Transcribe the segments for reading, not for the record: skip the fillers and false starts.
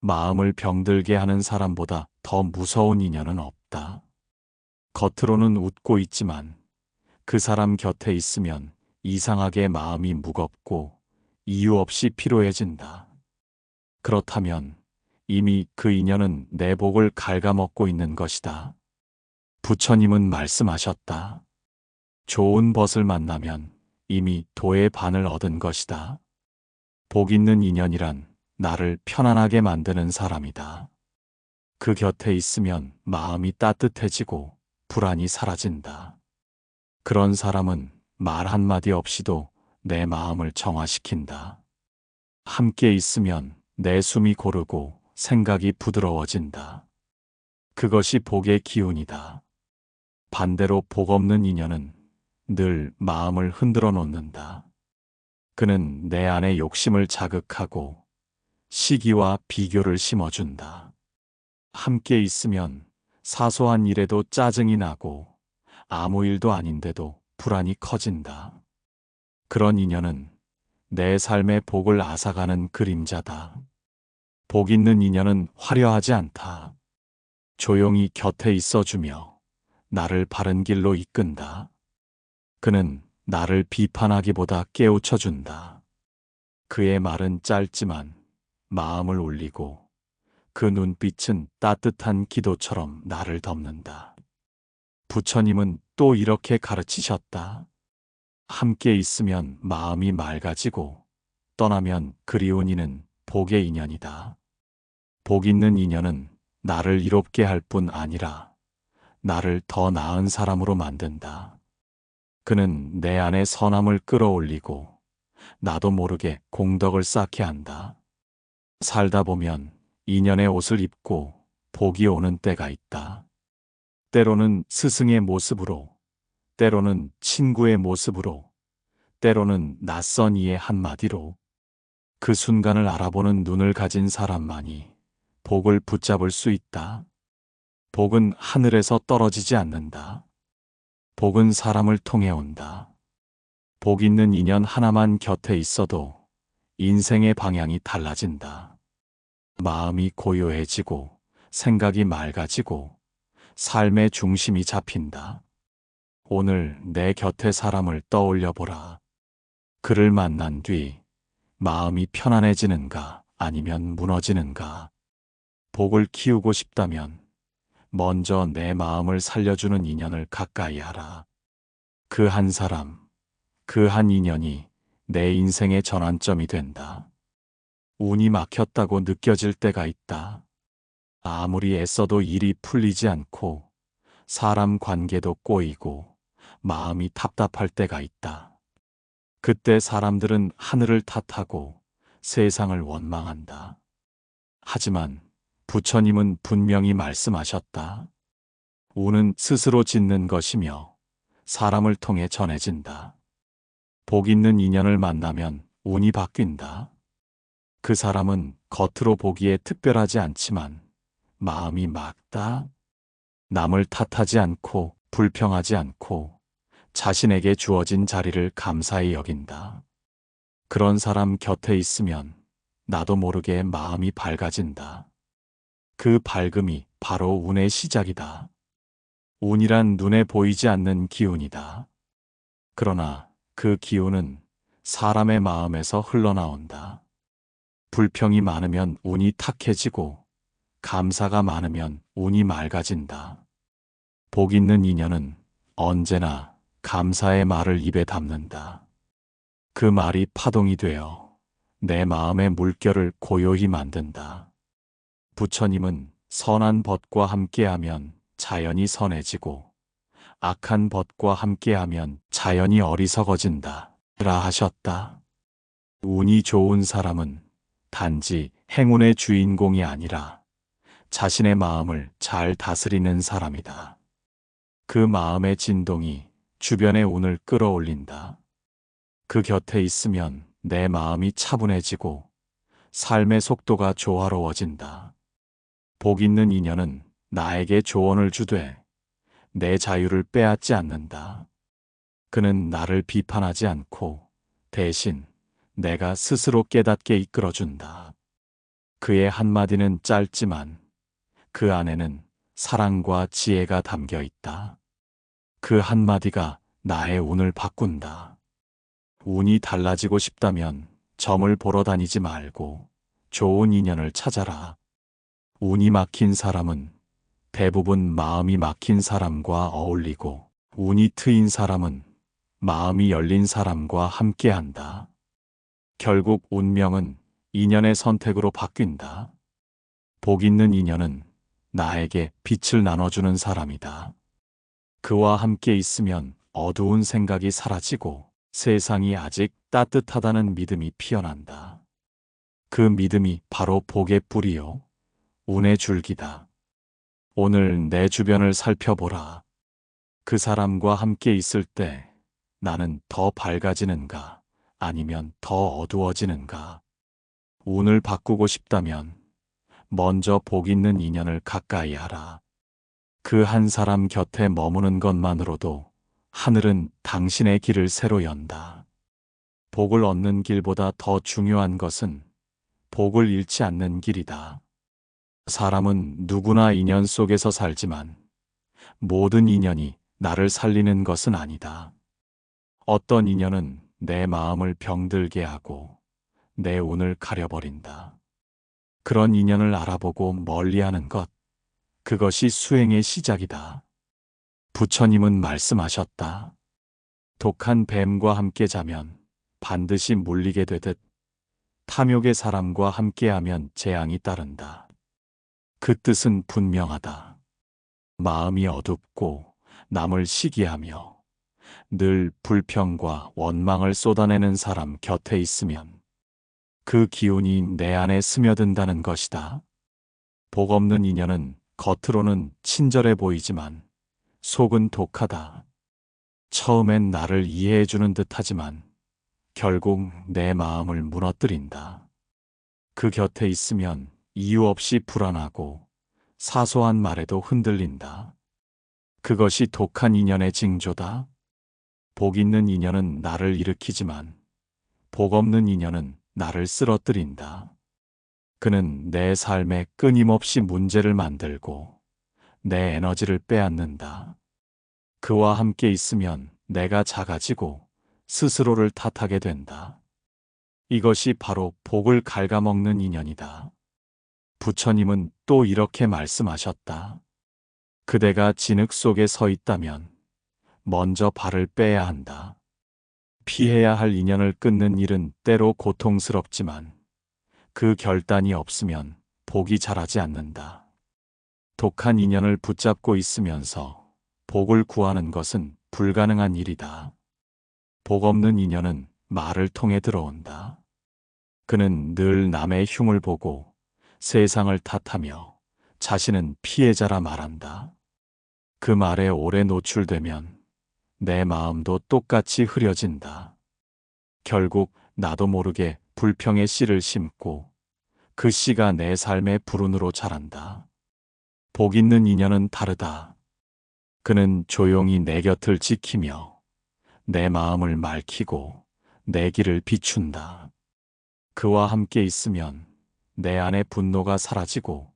마음을 병들게 하는 사람보다 더 무서운 인연은 없다. 겉으로는 웃고 있지만 그 사람 곁에 있으면 이상하게 마음이 무겁고 이유 없이 피로해진다. 그렇다면 이미 그 인연은 내 복을 갉아먹고 있는 것이다. 부처님은 말씀하셨다. 좋은 벗을 만나면 이미 도의 반을 얻은 것이다. 복 있는 인연이란 나를 편안하게 만드는 사람이다. 그 곁에 있으면 마음이 따뜻해지고 불안이 사라진다. 그런 사람은 말 한마디 없이도 내 마음을 정화시킨다. 함께 있으면 내 숨이 고르고 생각이 부드러워진다. 그것이 복의 기운이다. 반대로 복 없는 인연은 늘 마음을 흔들어 놓는다. 그는 내 안에 욕심을 자극하고 시기와 비교를 심어준다. 함께 있으면 사소한 일에도 짜증이 나고 아무 일도 아닌데도 불안이 커진다. 그런 인연은 내 삶의 복을 앗아가는 그림자다. 복 있는 인연은 화려하지 않다. 조용히 곁에 있어주며 나를 바른 길로 이끈다. 그는 나를 비판하기보다 깨우쳐준다. 그의 말은 짧지만 마음을 울리고 그 눈빛은 따뜻한 기도처럼 나를 덮는다. 부처님은 또 이렇게 가르치셨다. 함께 있으면 마음이 맑아지고 떠나면 그리운 이는 복의 인연이다. 복 있는 인연은 나를 이롭게 할 뿐 아니라 나를 더 나은 사람으로 만든다. 그는 내 안에 선함을 끌어올리고 나도 모르게 공덕을 쌓게 한다. 살다 보면 인연의 옷을 입고 복이 오는 때가 있다. 때로는 스승의 모습으로, 때로는 친구의 모습으로, 때로는 낯선 이의 한마디로. 그 순간을 알아보는 눈을 가진 사람만이 복을 붙잡을 수 있다. 복은 하늘에서 떨어지지 않는다. 복은 사람을 통해 온다. 복 있는 인연 하나만 곁에 있어도 인생의 방향이 달라진다. 마음이 고요해지고 생각이 맑아지고 삶의 중심이 잡힌다. 오늘 내 곁의 사람을 떠올려 보라. 그를 만난 뒤 마음이 편안해지는가 아니면 무너지는가. 복을 키우고 싶다면 먼저 내 마음을 살려주는 인연을 가까이 하라. 그 한 사람, 그 한 인연이 내 인생의 전환점이 된다. 운이 막혔다고 느껴질 때가 있다. 아무리 애써도 일이 풀리지 않고 사람 관계도 꼬이고 마음이 답답할 때가 있다. 그때 사람들은 하늘을 탓하고 세상을 원망한다. 하지만 부처님은 분명히 말씀하셨다. 운은 스스로 짓는 것이며 사람을 통해 전해진다. 복 있는 인연을 만나면 운이 바뀐다. 그 사람은 겉으로 보기에 특별하지 않지만 마음이 맑다. 남을 탓하지 않고 불평하지 않고 자신에게 주어진 자리를 감사히 여긴다. 그런 사람 곁에 있으면 나도 모르게 마음이 밝아진다. 그 밝음이 바로 운의 시작이다. 운이란 눈에 보이지 않는 기운이다. 그러나 그 기운은 사람의 마음에서 흘러나온다. 불평이 많으면 운이 탁해지고 감사가 많으면 운이 맑아진다. 복 있는 인연은 언제나 감사의 말을 입에 담는다. 그 말이 파동이 되어 내 마음의 물결을 고요히 만든다. 부처님은 선한 벗과 함께하면 자연이 선해지고 악한 벗과 함께하면 자연이 어리석어진다 라 하셨다. 운이 좋은 사람은 단지 행운의 주인공이 아니라 자신의 마음을 잘 다스리는 사람이다. 그 마음의 진동이 주변의 운을 끌어올린다. 그 곁에 있으면 내 마음이 차분해지고 삶의 속도가 조화로워진다. 복 있는 인연은 나에게 조언을 주되 내 자유를 빼앗지 않는다. 그는 나를 비판하지 않고 대신 내가 스스로 깨닫게 이끌어준다. 그의 한마디는 짧지만 그 안에는 사랑과 지혜가 담겨 있다. 그 한마디가 나의 운을 바꾼다. 운이 달라지고 싶다면 점을 보러 다니지 말고 좋은 인연을 찾아라. 운이 막힌 사람은 대부분 마음이 막힌 사람과 어울리고, 운이 트인 사람은 마음이 열린 사람과 함께한다. 결국 운명은 인연의 선택으로 바뀐다. 복 있는 인연은 나에게 빛을 나눠주는 사람이다. 그와 함께 있으면 어두운 생각이 사라지고 세상이 아직 따뜻하다는 믿음이 피어난다. 그 믿음이 바로 복의 뿌리요, 운의 줄기다. 오늘 내 주변을 살펴보라. 그 사람과 함께 있을 때 나는 더 밝아지는가, 아니면 더 어두워지는가? 운을 바꾸고 싶다면 먼저 복 있는 인연을 가까이 하라. 그 한 사람 곁에 머무는 것만으로도 하늘은 당신의 길을 새로 연다. 복을 얻는 길보다 더 중요한 것은 복을 잃지 않는 길이다. 사람은 누구나 인연 속에서 살지만 모든 인연이 나를 살리는 것은 아니다. 어떤 인연은 내 마음을 병들게 하고 내 운을 가려버린다. 그런 인연을 알아보고 멀리하는 것, 그것이 수행의 시작이다. 부처님은 말씀하셨다. 독한 뱀과 함께 자면 반드시 물리게 되듯 탐욕의 사람과 함께하면 재앙이 따른다. 그 뜻은 분명하다. 마음이 어둡고 남을 시기하며 늘 불평과 원망을 쏟아내는 사람 곁에 있으면 그 기운이 내 안에 스며든다는 것이다. 복 없는 인연은 겉으로는 친절해 보이지만 속은 독하다. 처음엔 나를 이해해주는 듯하지만 결국 내 마음을 무너뜨린다. 그 곁에 있으면 이유 없이 불안하고 사소한 말에도 흔들린다. 그것이 독한 인연의 징조다. 복 있는 인연은 나를 일으키지만 복 없는 인연은 나를 쓰러뜨린다. 그는 내 삶에 끊임없이 문제를 만들고 내 에너지를 빼앗는다. 그와 함께 있으면 내가 작아지고 스스로를 탓하게 된다. 이것이 바로 복을 갉아먹는 인연이다. 부처님은 또 이렇게 말씀하셨다. 그대가 진흙 속에 서 있다면 먼저 발을 빼야 한다. 피해야 할 인연을 끊는 일은 때로 고통스럽지만 그 결단이 없으면 복이 자라지 않는다. 독한 인연을 붙잡고 있으면서 복을 구하는 것은 불가능한 일이다. 복 없는 인연은 말을 통해 들어온다. 그는 늘 남의 흉을 보고 세상을 탓하며 자신은 피해자라 말한다. 그 말에 오래 노출되면 내 마음도 똑같이 흐려진다. 결국 나도 모르게 불평의 씨를 심고 그 씨가 내 삶의 불운으로 자란다. 복 있는 인연은 다르다. 그는 조용히 내 곁을 지키며 내 마음을 맑히고 내 길을 비춘다. 그와 함께 있으면 내 안의 분노가 사라지고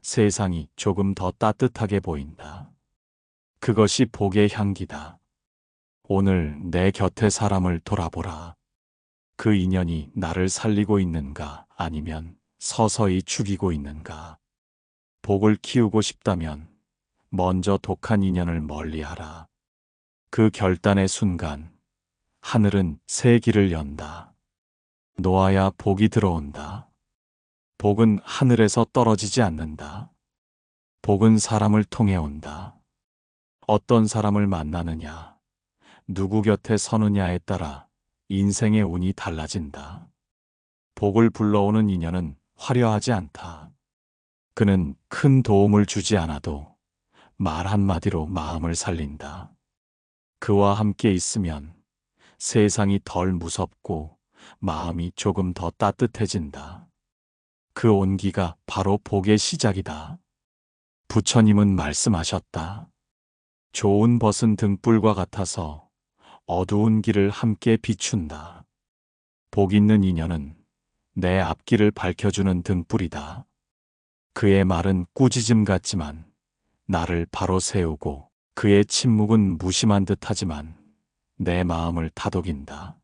세상이 조금 더 따뜻하게 보인다. 그것이 복의 향기다. 오늘 내 곁의 사람을 돌아보라. 그 인연이 나를 살리고 있는가, 아니면 서서히 죽이고 있는가. 복을 키우고 싶다면 먼저 독한 인연을 멀리하라. 그 결단의 순간 하늘은 새 길을 연다. 놓아야 복이 들어온다. 복은 하늘에서 떨어지지 않는다. 복은 사람을 통해 온다. 어떤 사람을 만나느냐, 누구 곁에 서느냐에 따라 인생의 운이 달라진다. 복을 불러오는 인연은 화려하지 않다. 그는 큰 도움을 주지 않아도 말 한마디로 마음을 살린다. 그와 함께 있으면 세상이 덜 무섭고 마음이 조금 더 따뜻해진다. 그 온기가 바로 복의 시작이다. 부처님은 말씀하셨다. 좋은 벗은 등불과 같아서 어두운 길을 함께 비춘다. 복 있는 인연은 내 앞길을 밝혀주는 등불이다. 그의 말은 꾸짖음 같지만 나를 바로 세우고, 그의 침묵은 무심한 듯하지만 내 마음을 다독인다.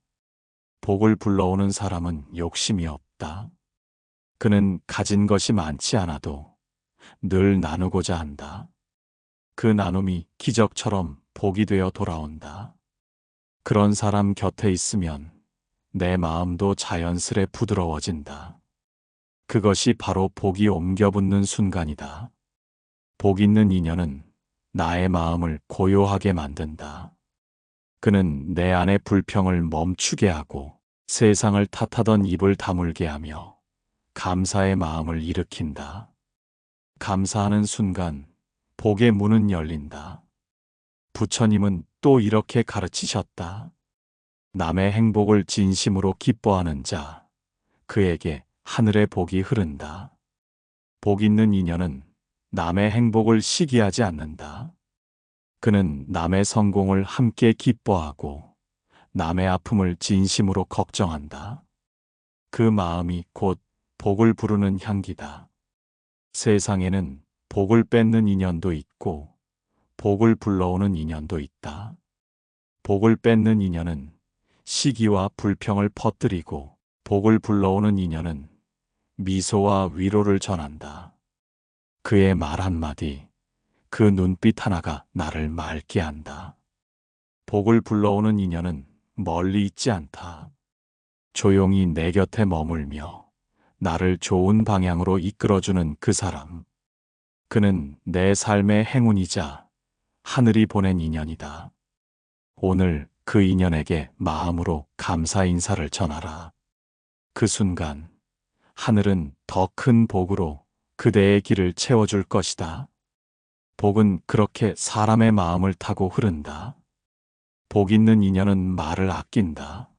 복을 불러오는 사람은 욕심이 없다. 그는 가진 것이 많지 않아도 늘 나누고자 한다. 그 나눔이 기적처럼 복이 되어 돌아온다. 그런 사람 곁에 있으면 내 마음도 자연스레 부드러워진다. 그것이 바로 복이 옮겨붙는 순간이다. 복 있는 인연은 나의 마음을 고요하게 만든다. 그는 내 안의 불평을 멈추게 하고 세상을 탓하던 입을 다물게 하며 감사의 마음을 일으킨다. 감사하는 순간 복의 문은 열린다. 부처님은 또 이렇게 가르치셨다. 남의 행복을 진심으로 기뻐하는 자, 그에게 하늘의 복이 흐른다. 복 있는 인연은 남의 행복을 시기하지 않는다. 그는 남의 성공을 함께 기뻐하고 남의 아픔을 진심으로 걱정한다. 그 마음이 곧 복을 부르는 향기다. 세상에는 복을 뺏는 인연도 있고 복을 불러오는 인연도 있다. 복을 뺏는 인연은 시기와 불평을 퍼뜨리고, 복을 불러오는 인연은 미소와 위로를 전한다. 그의 말 한마디, 그 눈빛 하나가 나를 맑게 한다. 복을 불러오는 인연은 멀리 있지 않다. 조용히 내 곁에 머물며 나를 좋은 방향으로 이끌어주는 그 사람. 그는 내 삶의 행운이자 하늘이 보낸 인연이다. 오늘 그 인연에게 마음으로 감사 인사를 전하라. 그 순간 하늘은 더 큰 복으로 그대의 길을 채워줄 것이다. 복은 그렇게 사람의 마음을 타고 흐른다. 복 있는 인연은 말을 아낀다.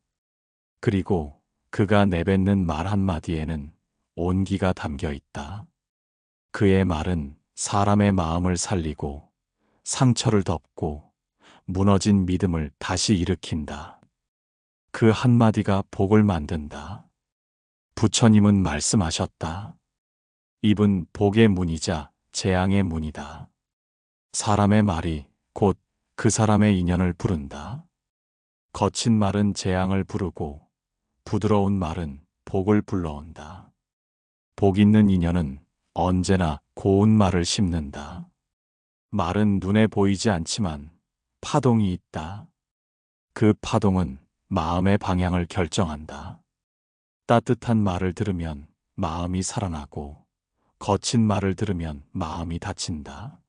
그리고 그가 내뱉는 말 한마디에는 온기가 담겨 있다. 그의 말은 사람의 마음을 살리고 상처를 덮고 무너진 믿음을 다시 일으킨다. 그 한마디가 복을 만든다. 부처님은 말씀하셨다. 입은 복의 문이자 재앙의 문이다. 사람의 말이 곧 그 사람의 인연을 부른다. 거친 말은 재앙을 부르고 부드러운 말은 복을 불러온다. 복 있는 인연은 언제나 고운 말을 심는다. 말은 눈에 보이지 않지만 파동이 있다. 그 파동은 마음의 방향을 결정한다. 따뜻한 말을 들으면 마음이 살아나고, 거친 말을 들으면 마음이 다친다.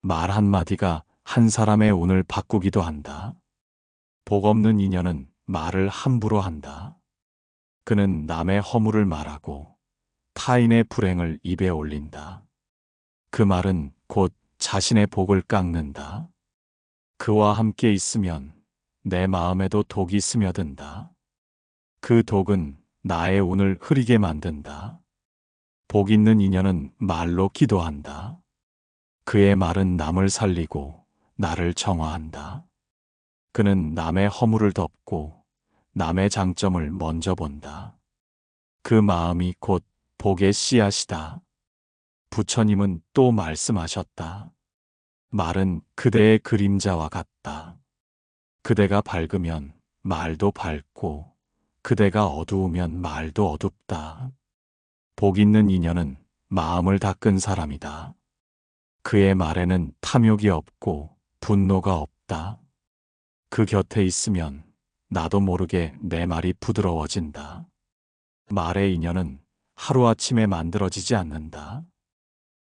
말 한마디가 한 사람의 운을 바꾸기도 한다. 복 없는 인연은 말을 함부로 한다. 그는 남의 허물을 말하고 타인의 불행을 입에 올린다. 그 말은 곧 자신의 복을 깎는다. 그와 함께 있으면 내 마음에도 독이 스며든다. 그 독은 나의 운을 흐리게 만든다. 복 있는 인연은 말로 기도한다. 그의 말은 남을 살리고 나를 정화한다. 그는 남의 허물을 덮고 남의 장점을 먼저 본다. 그 마음이 곧 복의 씨앗이다. 부처님은 또 말씀하셨다. 말은 그대의 그림자와 같다. 그대가 밝으면 말도 밝고 그대가 어두우면 말도 어둡다. 복 있는 인연은 마음을 닦은 사람이다. 그의 말에는 탐욕이 없고 분노가 없다. 그 곁에 있으면 나도 모르게 내 말이 부드러워진다. 말의 인연은 하루아침에 만들어지지 않는다.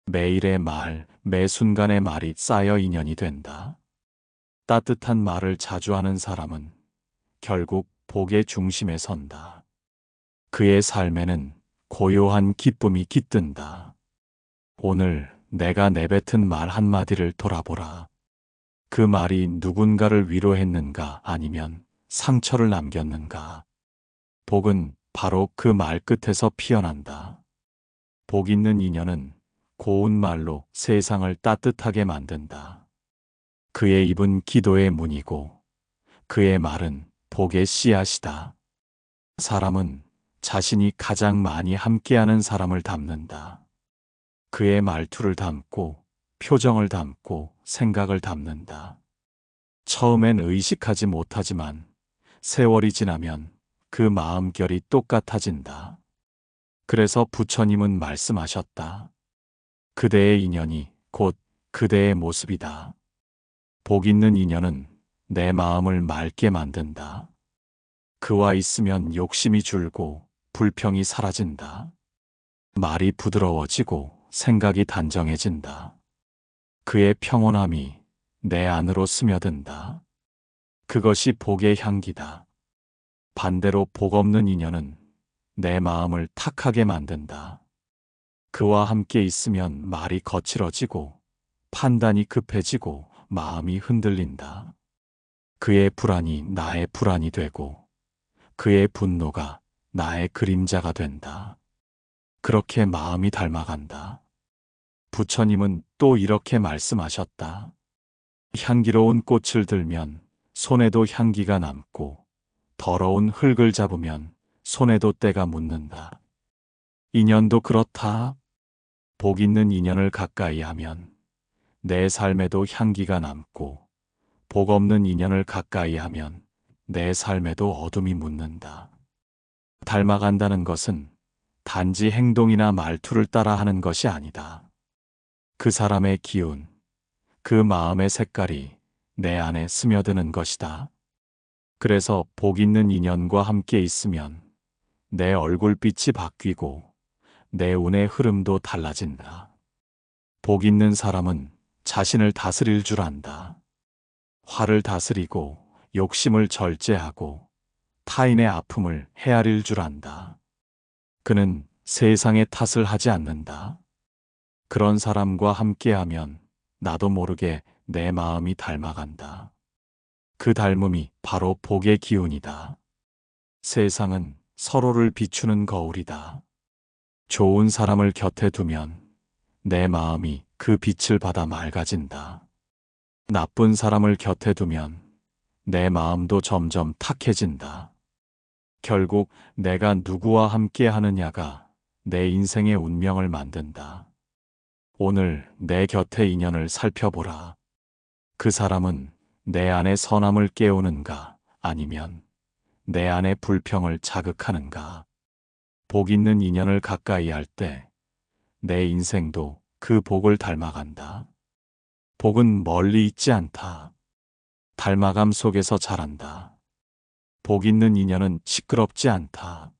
매일의 말, 매 순간의 말이 쌓여 인연이 된다. 따뜻한 말을 자주 하는 사람은 결국 복의 중심에 선다. 그의 삶에는 고요한 기쁨이 깃든다. 오늘 내가 내뱉은 말 한마디를 돌아보라. 그 말이 누군가를 위로했는가 아니면 상처를 남겼는가. 복은 바로 그 말 끝에서 피어난다. 복 있는 인연은 고운 말로 세상을 따뜻하게 만든다. 그의 입은 기도의 문이고 그의 말은 복의 씨앗이다. 사람은 자신이 가장 많이 함께하는 사람을 담는다. 그의 말투를 담고, 표정을 담고, 생각을 담는다. 처음엔 의식하지 못하지만 세월이 지나면 그 마음결이 똑같아진다. 그래서 부처님은 말씀하셨다. 그대의 인연이 곧 그대의 모습이다. 복 있는 인연은 내 마음을 맑게 만든다. 그와 있으면 욕심이 줄고 불평이 사라진다. 말이 부드러워지고 생각이 단정해진다. 그의 평온함이 내 안으로 스며든다. 그것이 복의 향기다. 반대로 복 없는 인연은 내 마음을 탁하게 만든다. 그와 함께 있으면 말이 거칠어지고 판단이 급해지고 마음이 흔들린다. 그의 불안이 나의 불안이 되고 그의 분노가 나의 그림자가 된다. 그렇게 마음이 닮아간다. 부처님은 또 이렇게 말씀하셨다. 향기로운 꽃을 들면 손에도 향기가 남고 더러운 흙을 잡으면 손에도 때가 묻는다. 인연도 그렇다. 복 있는 인연을 가까이 하면 내 삶에도 향기가 남고 복 없는 인연을 가까이 하면 내 삶에도 어둠이 묻는다. 닮아간다는 것은 단지 행동이나 말투를 따라 하는 것이 아니다. 그 사람의 기운, 그 마음의 색깔이 내 안에 스며드는 것이다. 그래서 복 있는 인연과 함께 있으면 내 얼굴빛이 바뀌고 내 운의 흐름도 달라진다. 복 있는 사람은 자신을 다스릴 줄 안다. 화를 다스리고 욕심을 절제하고 타인의 아픔을 헤아릴 줄 안다. 그는 세상의 탓을 하지 않는다. 그런 사람과 함께하면 나도 모르게 내 마음이 닮아간다. 그 닮음이 바로 복의 기운이다. 세상은 서로를 비추는 거울이다. 좋은 사람을 곁에 두면 내 마음이 그 빛을 받아 맑아진다. 나쁜 사람을 곁에 두면 내 마음도 점점 탁해진다. 결국 내가 누구와 함께 하느냐가 내 인생의 운명을 만든다. 오늘 내 곁의 인연을 살펴보라. 그 사람은 내 안의 선함을 깨우는가 아니면 내 안의 불평을 자극하는가. 복 있는 인연을 가까이 할 때 내 인생도 그 복을 닮아간다. 복은 멀리 있지 않다. 닮아감 속에서 자란다. 복 있는 인연은 시끄럽지 않다.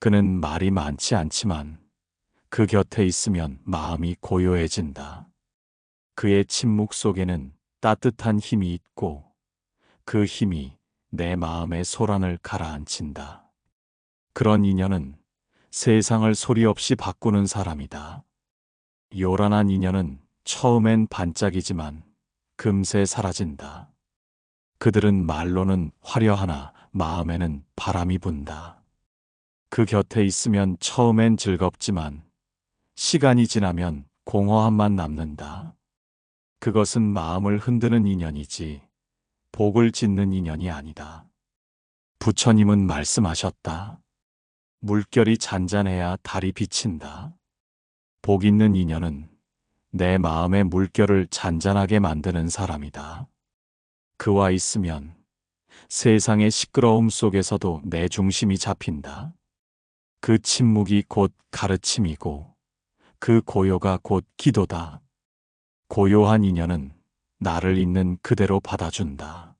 그는 말이 많지 않지만 그 곁에 있으면 마음이 고요해진다. 그의 침묵 속에는 따뜻한 힘이 있고 그 힘이 내 마음의 소란을 가라앉힌다. 그런 인연은 세상을 소리 없이 바꾸는 사람이다. 요란한 인연은 처음엔 반짝이지만 금세 사라진다. 그들은 말로는 화려하나 마음에는 바람이 분다. 그 곁에 있으면 처음엔 즐겁지만 시간이 지나면 공허함만 남는다. 그것은 마음을 흔드는 인연이지 복을 짓는 인연이 아니다. 부처님은 말씀하셨다. 물결이 잔잔해야 달이 비친다. 복 있는 인연은 내 마음의 물결을 잔잔하게 만드는 사람이다. 그와 있으면 세상의 시끄러움 속에서도 내 중심이 잡힌다. 그 침묵이 곧 가르침이고 그 고요가 곧 기도다. 고요한 인연은 나를 있는 그대로 받아준다.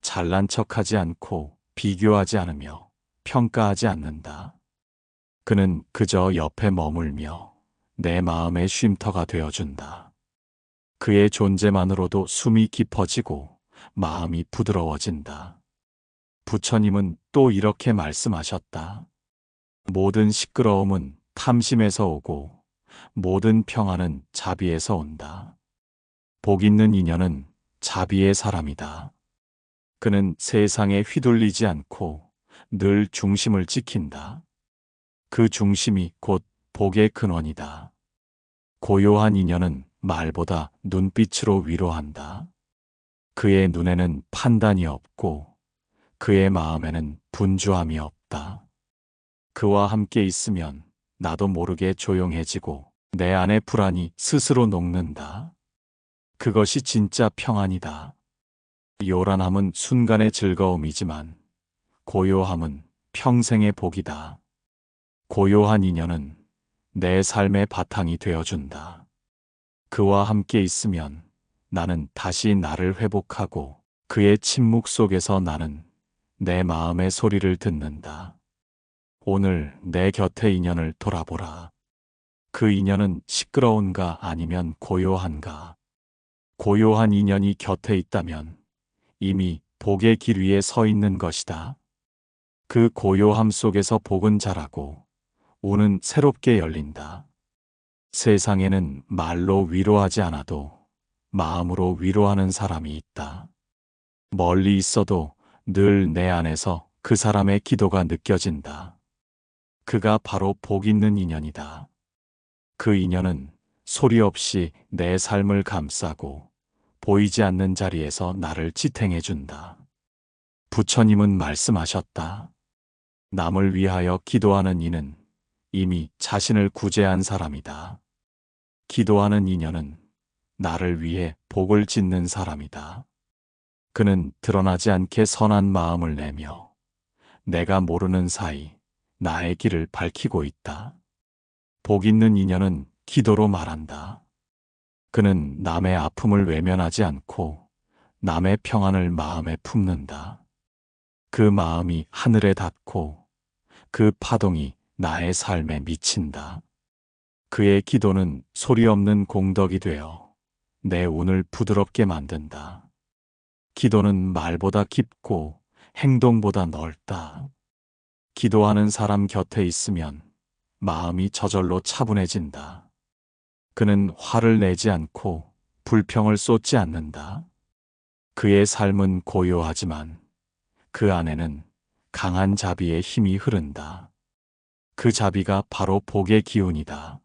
잘난 척하지 않고 비교하지 않으며 평가하지 않는다. 그는 그저 옆에 머물며 내 마음의 쉼터가 되어준다. 그의 존재만으로도 숨이 깊어지고 마음이 부드러워진다. 부처님은 또 이렇게 말씀하셨다. 모든 시끄러움은 탐심에서 오고 모든 평화는 자비에서 온다. 복 있는 인연은 자비의 사람이다. 그는 세상에 휘둘리지 않고 늘 중심을 지킨다. 그 중심이 곧 복의 근원이다. 고요한 인연은 말보다 눈빛으로 위로한다. 그의 눈에는 판단이 없고 그의 마음에는 분주함이 없다. 그와 함께 있으면 나도 모르게 조용해지고 내 안의 불안이 스스로 녹는다. 그것이 진짜 평안이다. 요란함은 순간의 즐거움이지만 고요함은 평생의 복이다. 고요한 인연은 내 삶의 바탕이 되어준다. 그와 함께 있으면 나는 다시 나를 회복하고 그의 침묵 속에서 나는 내 마음의 소리를 듣는다. 오늘 내 곁의 인연을 돌아보라. 그 인연은 시끄러운가 아니면 고요한가? 고요한 인연이 곁에 있다면 이미 복의 길 위에 서 있는 것이다. 그 고요함 속에서 복은 자라고 운은 새롭게 열린다. 세상에는 말로 위로하지 않아도 마음으로 위로하는 사람이 있다. 멀리 있어도 늘 내 안에서 그 사람의 기도가 느껴진다. 그가 바로 복 있는 인연이다. 그 인연은 소리 없이 내 삶을 감싸고 보이지 않는 자리에서 나를 지탱해준다. 부처님은 말씀하셨다. 남을 위하여 기도하는 이는 이미 자신을 구제한 사람이다. 기도하는 인연은 나를 위해 복을 짓는 사람이다. 그는 드러나지 않게 선한 마음을 내며 내가 모르는 사이 나의 길을 밝히고 있다. 복 있는 인연은 기도로 말한다. 그는 남의 아픔을 외면하지 않고 남의 평안을 마음에 품는다. 그 마음이 하늘에 닿고 그 파동이 나의 삶에 미친다. 그의 기도는 소리 없는 공덕이 되어 내 운을 부드럽게 만든다. 기도는 말보다 깊고 행동보다 넓다. 기도하는 사람 곁에 있으면 마음이 저절로 차분해진다. 그는 화를 내지 않고 불평을 쏟지 않는다. 그의 삶은 고요하지만 그 안에는 강한 자비의 힘이 흐른다. 그 자비가 바로 복의 기운이다.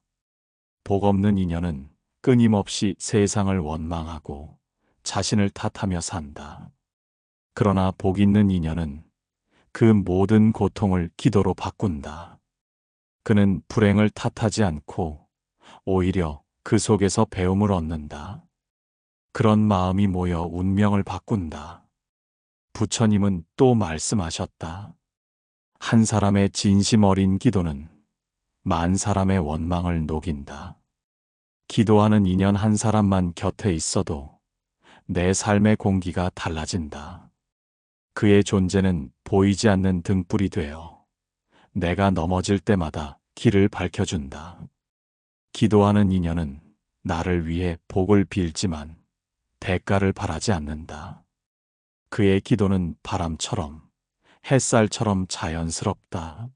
복 없는 인연은 끊임없이 세상을 원망하고 자신을 탓하며 산다. 그러나 복 있는 인연은 그 모든 고통을 기도로 바꾼다. 그는 불행을 탓하지 않고 오히려 그 속에서 배움을 얻는다. 그런 마음이 모여 운명을 바꾼다. 부처님은 또 말씀하셨다. 한 사람의 진심 어린 기도는 만 사람의 원망을 녹인다. 기도하는 인연 한 사람만 곁에 있어도 내 삶의 공기가 달라진다. 그의 존재는 보이지 않는 등불이 되어 내가 넘어질 때마다 길을 밝혀준다. 기도하는 인연은 나를 위해 복을 빌지만 대가를 바라지 않는다. 그의 기도는 바람처럼 햇살처럼 자연스럽다.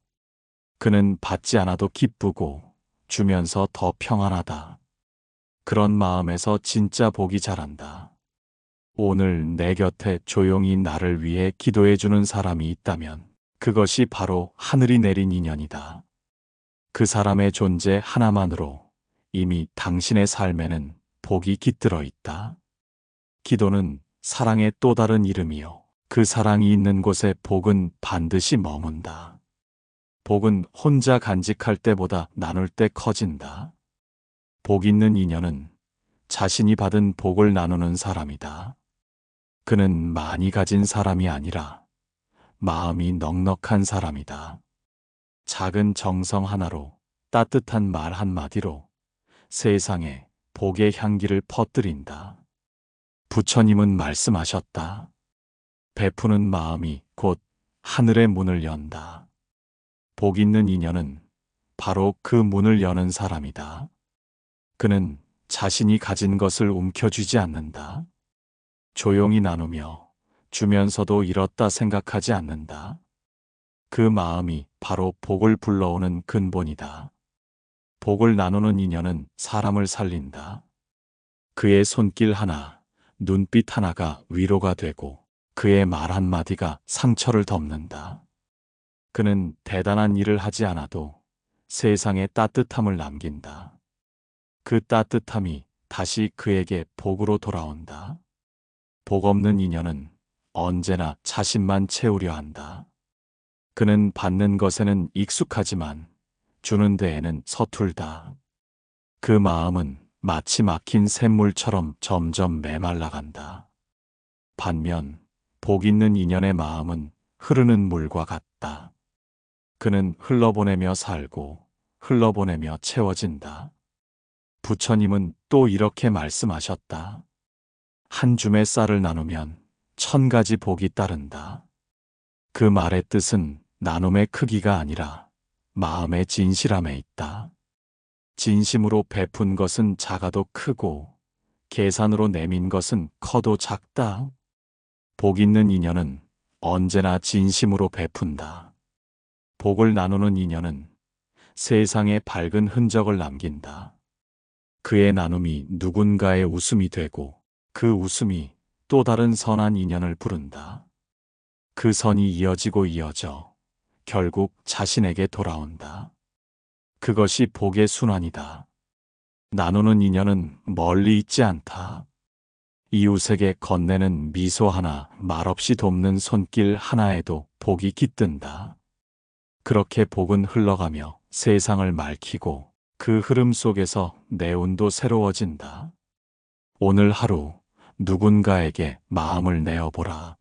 그는 받지 않아도 기쁘고 주면서 더 평안하다. 그런 마음에서 진짜 복이 자란다. 오늘 내 곁에 조용히 나를 위해 기도해주는 사람이 있다면 그것이 바로 하늘이 내린 인연이다. 그 사람의 존재 하나만으로 이미 당신의 삶에는 복이 깃들어 있다. 기도는 사랑의 또 다른 이름이요. 그 사랑이 있는 곳에 복은 반드시 머문다. 복은 혼자 간직할 때보다 나눌 때 커진다. 복 있는 인연은 자신이 받은 복을 나누는 사람이다. 그는 많이 가진 사람이 아니라 마음이 넉넉한 사람이다. 작은 정성 하나로 따뜻한 말 한마디로 세상에 복의 향기를 퍼뜨린다. 부처님은 말씀하셨다. 베푸는 마음이 곧 하늘의 문을 연다. 복 있는 인연은 바로 그 문을 여는 사람이다. 그는 자신이 가진 것을 움켜쥐지 않는다. 조용히 나누며 주면서도 잃었다 생각하지 않는다. 그 마음이 바로 복을 불러오는 근본이다. 복을 나누는 인연은 사람을 살린다. 그의 손길 하나, 눈빛 하나가 위로가 되고 그의 말 한마디가 상처를 덮는다. 그는 대단한 일을 하지 않아도 세상에 따뜻함을 남긴다. 그 따뜻함이 다시 그에게 복으로 돌아온다. 복 없는 인연은 언제나 자신만 채우려 한다. 그는 받는 것에는 익숙하지만 주는 데에는 서툴다. 그 마음은 마치 막힌 샘물처럼 점점 메말라간다. 반면 복 있는 인연의 마음은 흐르는 물과 같다. 그는 흘러보내며 살고 흘러보내며 채워진다. 부처님은 또 이렇게 말씀하셨다. 한 줌의 쌀을 나누면 1000가지 복이 따른다. 그 말의 뜻은 나눔의 크기가 아니라 마음의 진실함에 있다. 진심으로 베푼 것은 작아도 크고 계산으로 내민 것은 커도 작다. 복 있는 인연은 언제나 진심으로 베푼다. 복을 나누는 인연은 세상에 밝은 흔적을 남긴다. 그의 나눔이 누군가의 웃음이 되고 그 웃음이 또 다른 선한 인연을 부른다. 그 선이 이어지고 이어져 결국 자신에게 돌아온다. 그것이 복의 순환이다. 나누는 인연은 멀리 있지 않다. 이웃에게 건네는 미소 하나, 말없이 돕는 손길 하나에도 복이 깃든다. 그렇게 복은 흘러가며 세상을 맑히고 그 흐름 속에서 내 운도 새로워진다. 오늘 하루 누군가에게 마음을 내어보라.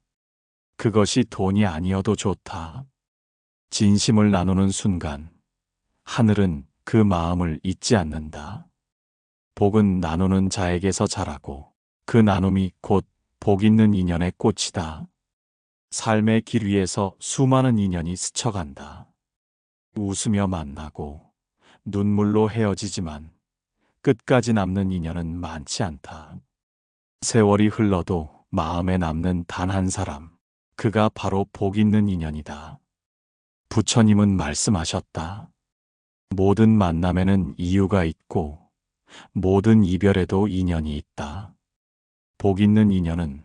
그것이 돈이 아니어도 좋다. 진심을 나누는 순간 하늘은 그 마음을 잊지 않는다. 복은 나누는 자에게서 자라고 그 나눔이 곧 복 있는 인연의 꽃이다. 삶의 길 위에서 수많은 인연이 스쳐간다. 웃으며 만나고 눈물로 헤어지지만 끝까지 남는 인연은 많지 않다. 세월이 흘러도 마음에 남는 단 한 사람, 그가 바로 복 있는 인연이다. 부처님은 말씀하셨다. 모든 만남에는 이유가 있고 모든 이별에도 인연이 있다. 복 있는 인연은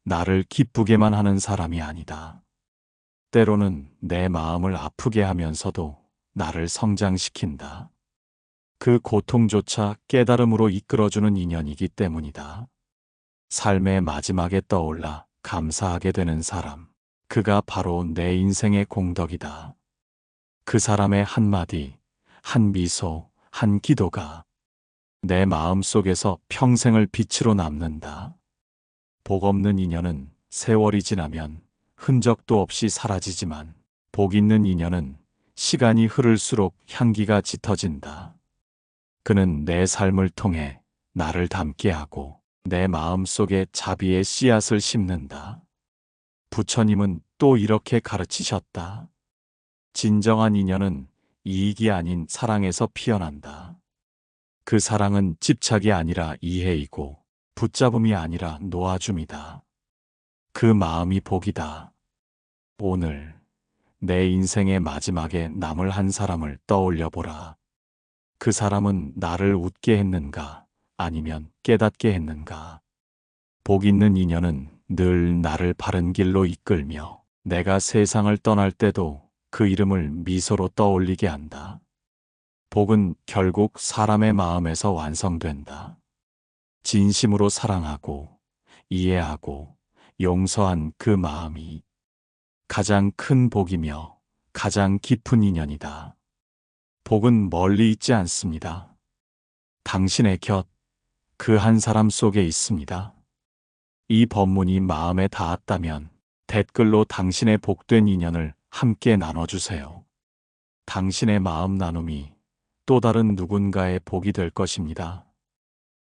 나를 기쁘게만 하는 사람이 아니다. 때로는 내 마음을 아프게 하면서도 나를 성장시킨다. 그 고통조차 깨달음으로 이끌어주는 인연이기 때문이다. 삶의 마지막에 떠올라 감사하게 되는 사람, 그가 바로 내 인생의 공덕이다. 그 사람의 한마디, 한 미소, 한 기도가 내 마음 속에서 평생을 빛으로 남는다. 복 없는 인연은 세월이 지나면 흔적도 없이 사라지지만 복 있는 인연은 시간이 흐를수록 향기가 짙어진다. 그는 내 삶을 통해 나를 닮게 하고 내 마음 속에 자비의 씨앗을 심는다. 부처님은 또 이렇게 가르치셨다. 진정한 인연은 이익이 아닌 사랑에서 피어난다. 그 사랑은 집착이 아니라 이해이고 붙잡음이 아니라 놓아줌이다. 그 마음이 복이다. 오늘 내 인생의 마지막에 남을 한 사람을 떠올려 보라. 그 사람은 나를 웃게 했는가 아니면 깨닫게 했는가. 복 있는 인연은 늘 나를 바른 길로 이끌며 내가 세상을 떠날 때도 그 이름을 미소로 떠올리게 한다. 복은 결국 사람의 마음에서 완성된다. 진심으로 사랑하고 이해하고 용서한 그 마음이 가장 큰 복이며 가장 깊은 인연이다. 복은 멀리 있지 않습니다. 당신의 곁, 그 한 사람 속에 있습니다. 이 법문이 마음에 닿았다면 댓글로 당신의 복된 인연을 함께 나눠주세요. 당신의 마음 나눔이 또 다른 누군가의 복이 될 것입니다.